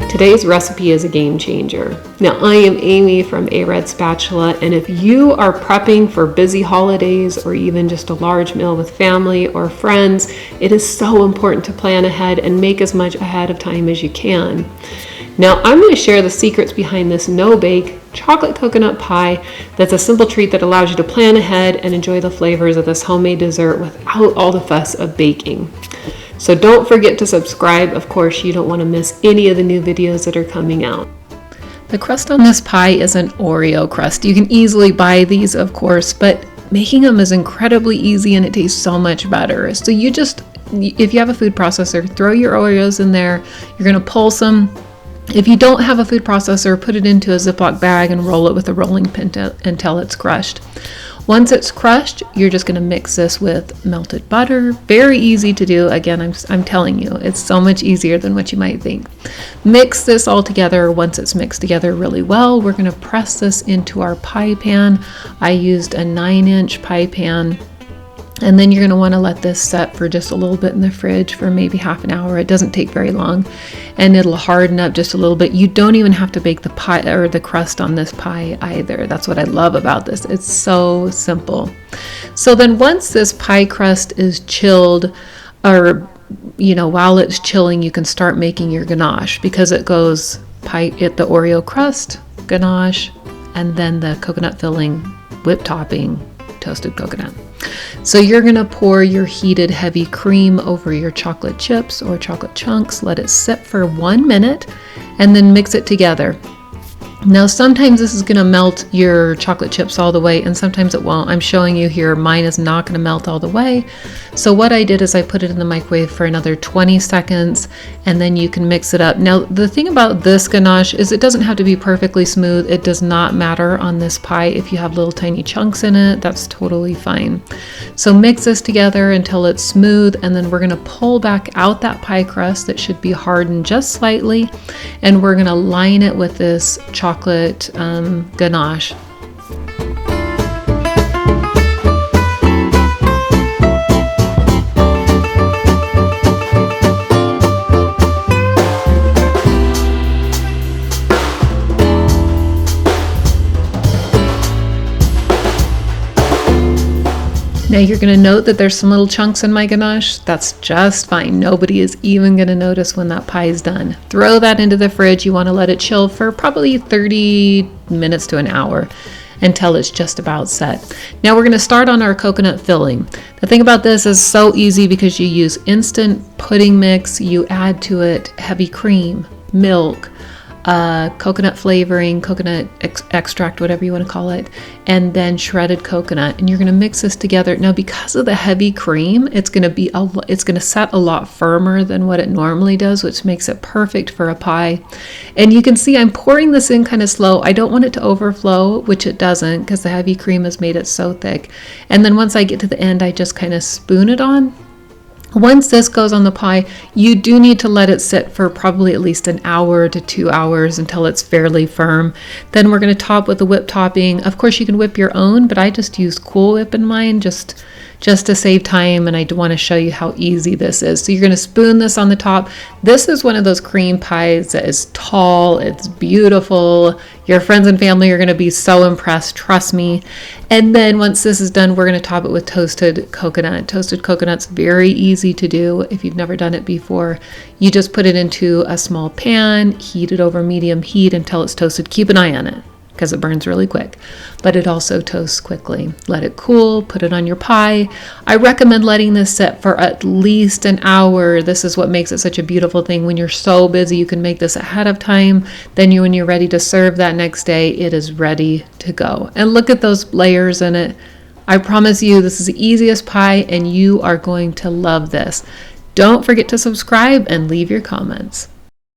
Today's recipe is a game changer. Now, I am Amy from A Red Spatula, and if you are prepping for busy holidays or even just a large meal with family or friends, it is so important to plan ahead and make as much ahead of time as you can. Now, I'm going to share the secrets behind this no-bake chocolate coconut pie that's a simple treat that allows you to plan ahead and enjoy the flavors of this homemade dessert without all the fuss of baking. So don't forget to subscribe. Of course, you don't want to miss any of the new videos that are coming out. The crust on this pie is an Oreo crust. You can easily buy these, of course, but making them is incredibly easy and it tastes so much better. So if you have a food processor, throw your Oreos in there. You're going to pulse them. If you don't have a food processor, put it into a Ziploc bag and roll it with a rolling pin until it's crushed. Once it's crushed, you're just going to mix this with melted butter. Very easy to do. Again, I'm telling you, it's so much easier than what you might think. Mix this all together. Once it's mixed together really well, we're going to press this into our pie pan. I used a 9-inch pie pan. And then you're going to want to let this set for just a little bit in the fridge for maybe half an hour. It doesn't take very long and it'll harden up just a little bit. You don't even have to bake the pie or the crust on this pie either. That's what I love about this. It's so simple. So then once this pie crust is chilled, or while it's chilling, you can start making your ganache, because it goes the Oreo crust, ganache, and then the coconut filling, whipped topping, toasted coconut. So you're going to pour your heated heavy cream over your chocolate chips or chocolate chunks, let it sit for 1 minute, and then mix it together. Now, sometimes this is going to melt your chocolate chips all the way, and sometimes it won't. I'm showing you here, mine is not going to melt all the way. So what I did is I put it in the microwave for another 20 seconds, and then you can mix it up. Now, the thing about this ganache is it doesn't have to be perfectly smooth. It does not matter on this pie. If you have little tiny chunks in it, that's totally fine. So mix this together until it's smooth, and then we're going to pull back out that pie crust that should be hardened just slightly, and we're going to line it with this chocolate ganache. Now you're going to note that there's some little chunks in my ganache. That's just fine. Nobody is even going to notice when that pie is done. Throw that into the fridge. You want to let it chill for probably 30 minutes to an hour until it's just about set. Now we're going to start on our coconut filling. The thing about this is so easy because you use instant pudding mix. You add to it heavy cream, milk, coconut flavoring, coconut extract, whatever you want to call it, and then shredded coconut, and you're going to mix this together. Now, because of the heavy cream, it's going to set a lot firmer than what it normally does, which makes it perfect for a pie. And you can see I'm pouring this in kind of slow. I don't want it to overflow, which it doesn't, because the heavy cream has made it so thick. And then once I get to the end, I just kind of spoon it on. Once this goes on the pie, you do need to let it sit for probably at least an hour to 2 hours until it's fairly firm. Then we're going to top with the whipped topping. Of course, you can whip your own, but I just use Cool Whip in mine just to save time, and I want to show you how easy this is. So you're going to spoon this on the top. This is one of those cream pies that is tall, it's beautiful. Your friends and family are going to be so impressed, trust me. And then once this is done, we're going to top it with toasted coconut. Toasted coconut's very easy to do if you've never done it before. You just put it into a small pan, heat it over medium heat until it's toasted. Keep an eye on it, because it burns really quick, but it also toasts quickly. Let it cool, put it on your pie. I recommend letting this sit for at least an hour. This is what makes it such a beautiful thing. When you're so busy, you can make this ahead of time. Then when you're ready to serve that next day, it is ready to go. And look at those layers in it. I promise you, this is the easiest pie, and you are going to love this. Don't forget to subscribe and leave your comments.